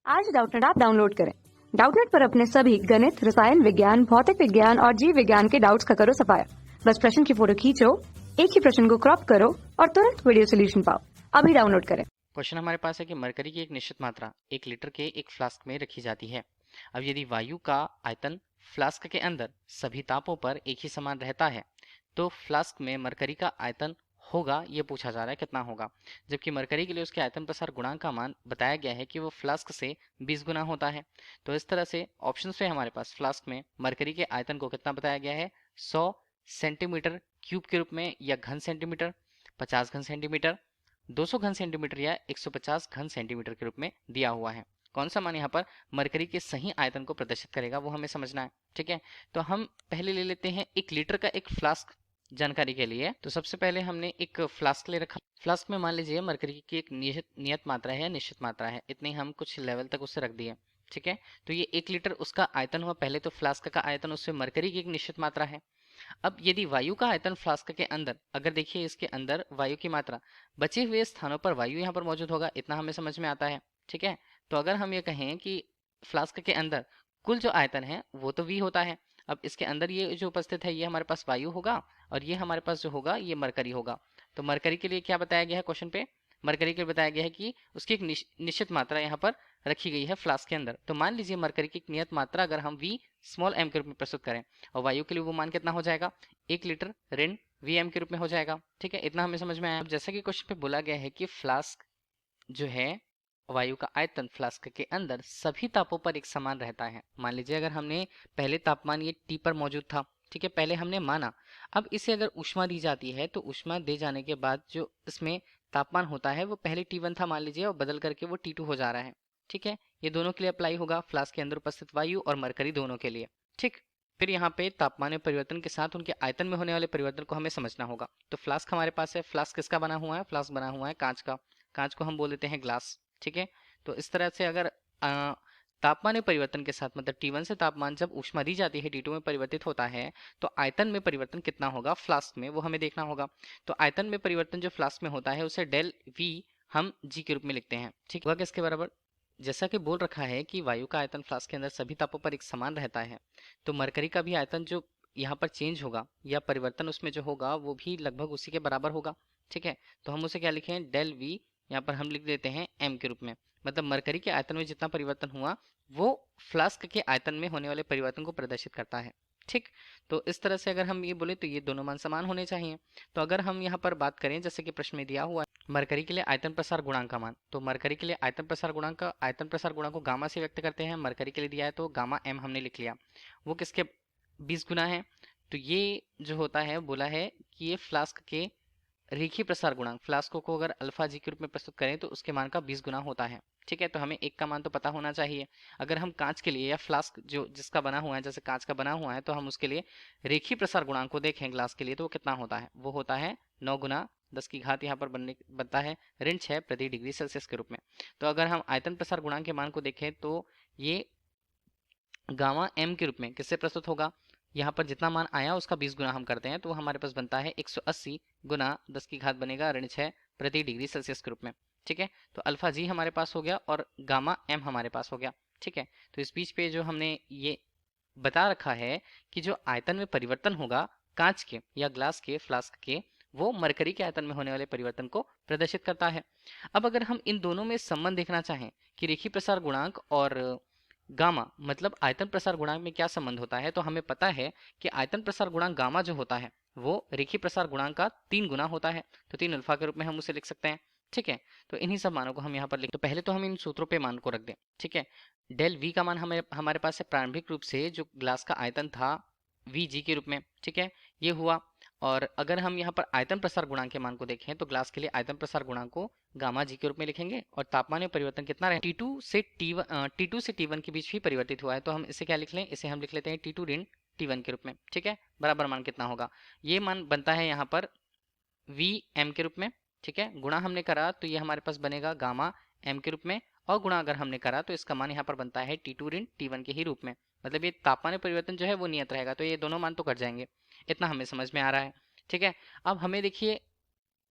आज Doubtnut app download करें। Doubtnut पर अपने सभी गणित, रसायन विज्ञान, भौतिक विज्ञान और जीव विज्ञान के डाउट्स का करो सफाया। बस प्रश्न की फोटो खींचो, एक ही प्रश्न को क्रॉप करो और तुरंत वीडियो सोल्यूशन पाओ। अभी डाउनलोड करें। क्वेश्चन हमारे पास है कि मरकरी की एक निश्चित मात्रा 1 लीटर के एक फ्लास्क में रखी जाती है। अब यदि वायु का आयतन फ्लास्क के अंदर सभी तापों पर एक ही समान रहता है तो फ्लास्क में मरकरी का आयतन होगा, ये पूछा जा रहा है कितना होगा। जबकि मरकरी के लिए उसके आयतन प्रसार गुणांक का मान बताया गया है कि वो फ्लास्क से 20 गुना होता है। तो इस तरह से ऑप्शन में हमारे पास फ्लास्क में मरकरी के आयतन को कितना बताया गया है, 100 सेंटीमीटर क्यूब के रूप में या घन सेंटीमीटर, 50 घन सेंटीमीटर, 200 घन सेंटीमीटर या 150 घन सेंटीमीटर के रूप में दिया हुआ है। कौन सा मान यहाँ पर मरकरी के सही आयतन को प्रदर्शित करेगा वो हमें समझना है। ठीक है, तो हम पहले ले लेते हैं 1 लीटर का एक फ्लास्क जानकारी के लिए। तो सबसे पहले हमने एक फ्लास्क ले रखा। फ्लास्क में मान लीजिए मरकरी की एक नियत मात्रा है, निश्चित मात्रा है, इतनी हम कुछ लेवल तक उससे रख दिए। ठीक है, तो ये 1 लीटर उसका आयतन हुआ। पहले तो फ्लास्क का आयतन, उससे मरकरी की एक निश्चित मात्रा है। अब यदि वायु का आयतन फ्लास्क के अंदर, अगर देखिए इसके अंदर वायु की मात्रा, बचे हुए स्थानों पर वायु यहाँ पर मौजूद होगा, इतना हमें समझ में आता है। ठीक है, तो अगर हम ये कहें कि फ्लास्क के अंदर कुल जो आयतन है वो तो V होता है। अब इसके अंदर ये जो उपस्थित है ये हमारे पास वायु होगा और ये हमारे पास जो होगा ये मरकरी होगा। तो मरकरी के लिए क्या बताया गया है क्वेश्चन पे, मरकरी के लिए बताया गया है कि उसकी एक निश्चित मात्रा यहाँ पर रखी गई है फ्लास्क के अंदर। तो मान लीजिए मरकरी की एक नियत मात्रा अगर हम V स्मॉल m के रूप में प्रस्तुत करें और वायु के लिए वो मान कितना हो जाएगा, 1 लीटर ऋण Vm के रूप में हो जाएगा। ठीक है, इतना हमें समझ में आया। अब जैसा कि क्वेश्चन पे बोला गया है कि फ्लास्क जो है, वायु का आयतन फ्लास्क के अंदर सभी तापों पर एक समान रहता है। मान लीजिए अगर हमने पहले तापमान ये T पर मौजूद था, ठीक है, पहले हमने माना। अब इसे अगर ऊष्मा दी जाती है तो ऊष्मा दे जाने के बाद जो इसमें तापमान होता है वो पहले T1 था मान लीजिए और बदल करके वो T2 हो जा रहा है। ठीक है, ये दोनों के लिए अप्लाई होगा, फ्लास्क के अंदर उपस्थित वायु और मरकरी दोनों के लिए। ठीक, फिर यहाँ पे तापमान में परिवर्तन के साथ उनके आयतन में होने वाले परिवर्तन को हमें समझना होगा। तो फ्लास्क हमारे पास है, फ्लास्क किसका बना हुआ है, फ्लास्क बना हुआ है कांच का। कांच को हम बोल देते हैं ग्लास। ठीक है, तो इस तरह से अगर तापमान में परिवर्तन के साथ, मतलब T1 से तापमान जब ऊष्मा दी जाती है T2 में परिवर्तित होता है तो आयतन में परिवर्तन कितना होगा फ्लास्क में, वो हमें देखना होगा। तो आयतन में परिवर्तन जो फ्लास्क में होता है उसे डेल V हम G के रूप में लिखते हैं। ठीक होगा किसके बराबर, जैसा कि बोल रखा है कि वायु का आयतन फ्लास्क के अंदर सभी तापों पर एक समान रहता है, तो मरकरी का भी आयतन जो यहाँ पर चेंज होगा या परिवर्तन उसमें जो होगा वो भी लगभग उसी के बराबर होगा। ठीक है, तो हम उसे क्या लिखें, डेल V यहाँ पर हम लिख देते हैं m के रूप में। मतलब मरकरी के आयतन में जितना परिवर्तन हुआ वो फ्लास्क के आयतन में होने वाले परिवर्तन को प्रदर्शित करता है। ठीक, तो इस तरह से अगर हम ये बोले तो ये दोनों मान समान होने चाहिए। तो अगर हम यहाँ पर बात करें जैसे कि प्रश्न में दिया हुआ है मरकरी के लिए आयतन प्रसार गुणांक का मान, तो मरकरी के लिए आयतन प्रसार गुणांक का, आयतन प्रसार गुणांक को गामा से व्यक्त करते हैं। मरकरी के लिए दिया है तो गामा m हमने लिख लिया, वो किसके 20 गुना है। तो ये जो होता है बोला है कि ये फ्लास्क के रेखीय प्रसार गुणांक, फ्लास्को को अगर अल्फा जी के रूप में प्रस्तुत करें तो उसके मान का 20 गुना होता है। ठीक है, तो हमें एक का मान तो पता होना चाहिए। अगर हम कांच के लिए या फ्लास्क जो जिसका बना हुआ है, जैसे कांच का बना हुआ है, तो हम उसके लिए रेखीय प्रसार गुणांक को देखें ग्लास के लिए तो वो कितना होता है, वो होता है 9 गुना 10 की घात यहाँ पर बनता है ऋण 6 प्रति डिग्री सेल्सियस के रूप में। तो अगर हम आयतन प्रसार गुणांक के मान को देखें तो ये गामा m के रूप में किससे प्रस्तुत होगा, यहाँ पर जितना मान आया उसका 20 गुना हम करते हैं तो हमारे पास बनता है 180 गुना 10 की घात बनेगा ऋण 6 प्रति डिग्री सेल्सियस के रूप में। ठीक है, तो अल्फा जी हमारे पास हो गया और गामा m हमारे पास हो गया। ठीक है, तो इस बीच पे जो हमने ये बता रखा है कि जो आयतन में परिवर्तन होगा कांच के या ग्लास के, फ्लास्क के, वो मरकरी के आयतन में होने वाले परिवर्तन को प्रदर्शित करता है। अब अगर हम इन दोनों में संबंध देखना चाहें कि रेखीय प्रसार गुणांक और गामा मतलब आयतन प्रसार गुणांक में क्या संबंध होता है, तो हमें पता है कि आयतन प्रसार गुणांक गामा जो होता है वो रेखीय प्रसार गुणांक का 3 गुना होता है। तो 3 अल्फा के रूप में हम उसे लिख सकते हैं। ठीक है, तो इन्हीं सब मानों को हम यहाँ पर लिख, तो पहले तो हम इन सूत्रों पे मान को रख दें। ठीक है, डेल V का मान हमारे पास है प्रारंभिक रूप से जो ग्लास का आयतन था Vg के रूप में। ठीक है, ये हुआ। और अगर हम यहाँ पर आयतन प्रसार गुणांक के मान को देखें तो ग्लास के लिए आयतन प्रसार गुणांक को गामा जी के रूप में लिखेंगे और तापमान में परिवर्तन कितना रहे, T2 से T1 के बीच भी परिवर्तित हुआ है तो हम इसे क्या लिख लें, इसे हम लिख लेते हैं T2 ऋण T1 के रूप में। ठीक है, बराबर मान कितना होगा, ये मान बनता है यहाँ पर Vm के रूप में। ठीक है, गुणा हमने करा तो ये हमारे पास बनेगा गामा m के रूप में, और गुणा अगर हमने करा तो इसका मान यहाँ पर बनता है T2 ऋण T1 के ही रूप में। मतलब ये तापमान में परिवर्तन जो है वो नियत रहेगा, तो ये दोनों मान तो कट जाएंगे, इतना हमें समझ में आ रहा है। ठीक है, अब हमें देखिए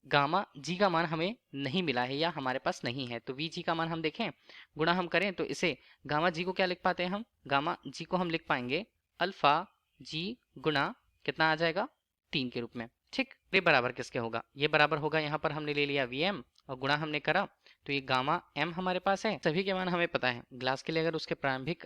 गामा जी का मान हमें नहीं मिला है या हमारे पास नहीं है, तो वी जी का मान हम देखें गुणा हम करें तो इसे गामा जी को क्या लिख पाते हैं हम, गामा जी को हम लिख पाएंगे अल्फा जी गुणा कितना आ जाएगा 3 के रूप में। ठीक, ये बराबर किसके होगा, ये बराबर होगा यहाँ पर हमने ले लिया वी एम और गुणा हमने करा तो ये गामा एम हमारे पास है। सभी के मान हमें पता है, ग्लास के लिए अगर उसके प्रारंभिक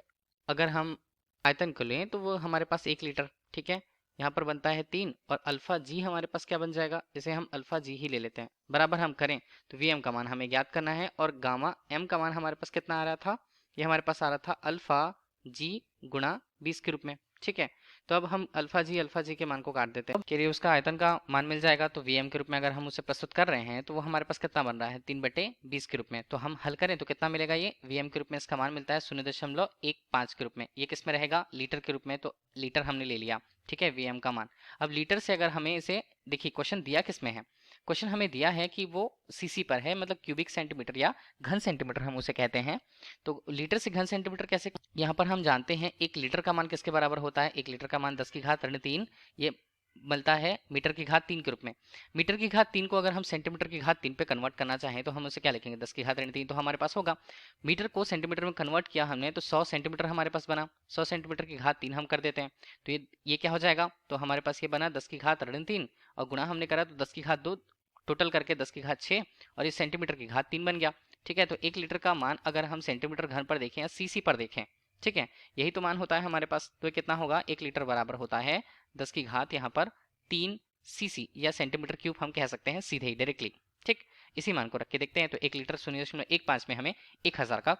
अगर हम आयतन को लें तो वो हमारे पास 1 लीटर, ठीक है, यहाँ पर बनता है 3 और अल्फा जी हमारे पास क्या बन जाएगा, इसे हम अल्फा जी ही ले लेते हैं। बराबर हम करें तो वी एम का मान हमें ज्ञात करना है और गामा एम का मान हमारे पास कितना आ रहा था, ये हमारे पास आ रहा था अल्फा जी गुणा 20 के रूप में। ठीक है, तो अब हम अल्फा जी के मान को काट देते हैं, के लिए उसका आयतन का मान मिल जाएगा। तो वी एम के रूप में अगर हम उसे प्रस्तुत कर रहे हैं तो वो हमारे पास कितना बन रहा है 3/20 के रूप में। तो हम हल करें तो कितना मिलेगा, ये वी एम के रूप में इसका मान मिलता है 0.15 के रूप में। ये किस में रहेगा, लीटर के रूप में, तो लीटर हमने ले लिया। ठीक है, वी एम का मान। अब लीटर से अगर हमें इसे देखिए क्वेश्चन दिया किस में है, क्वेश्चन हमें दिया है कि वो सीसी पर है, मतलब क्यूबिक सेंटीमीटर या घन सेंटीमीटर हम उसे कहते हैं। तो लीटर से घन सेंटीमीटर कैसे, यहाँ पर हम जानते हैं 1 लीटर का मान किसके बराबर होता है, 1 लीटर का मान 10 की घात ऋण 3 ये मिलता है मीटर की घात 3 के रूप में। मीटर की घात 3 को अगर हम सेंटीमीटर की घात 3 पे कन्वर्ट करना चाहें तो हम उसे क्या लिखेंगे, 10 की घात ऋण 3 तो हमारे पास होगा। मीटर को सेंटीमीटर में कन्वर्ट किया हमने तो 100 सेंटीमीटर हमारे पास बना, 100 सेंटीमीटर की घात 3 हम कर देते हैं तो ये क्या हो जाएगा, तो हमारे पास ये बना 10 की घात ऋण 3 और गुणा हमने करा तो 10 की घात 2, टोटल करके 10 की घात 6 और ये सेंटीमीटर की घात 3 बन गया। ठीक है, तो 1 लीटर का मान अगर हम सेंटीमीटर घन पर देखें या सीसी पर देखें, ठीक है, यही तो मान होता है हमारे पास, तो कितना होगा 1 लीटर बराबर होता है 10 की घात यहाँ पर 3 सीसी या सेंटीमीटर क्यूब हम कह सकते हैं सीधे ही डायरेक्टली। ठीक, इसी मान को रख के देखते हैं तो 1 लीटर 0.15 में हमें 1000 का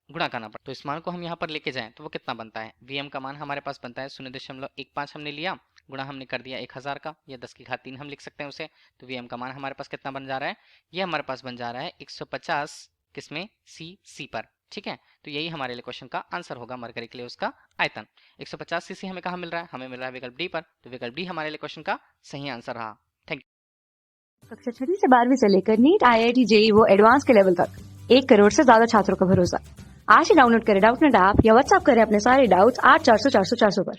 गुणा करना पड़ता है। तो इस मान को हम यहाँ पर लेके जाएं तो वो कितना बनता है, वी एम का मान हमारे पास बनता है 0.15 हमने लिया, गुणा हमने कर दिया 1000 का या 10 की घात 3 हम लिख सकते हैं उसे। तो वी एम का मान हमारे पास कितना बन जा रहा है, ये हमारे पास बन जा रहा है 150 किसमें, सी पर। ठीक है, तो यही हमारे लिए क्वेश्चन का आंसर होगा, मरकरी के लिए उसका आयतन 150 सीसी हमें कहाँ मिल रहा है, हमें मिल रहा है विकल्प डी पर, तो विकल्प डी हमारे लिए क्वेश्चन का सही आंसर रहा। Thank you. कक्षा 6 से 12वीं से लेकर नीट, IIT, JEE वो एडवांस के लेवल तक 1 करोड़ से ज्यादा छात्रों का भरोसा। आज ही डाउनलोड करें डाउटनेट ऐप या व्हाट्सएप करें अपने सारे डाउट्स 8400 400 400 पर।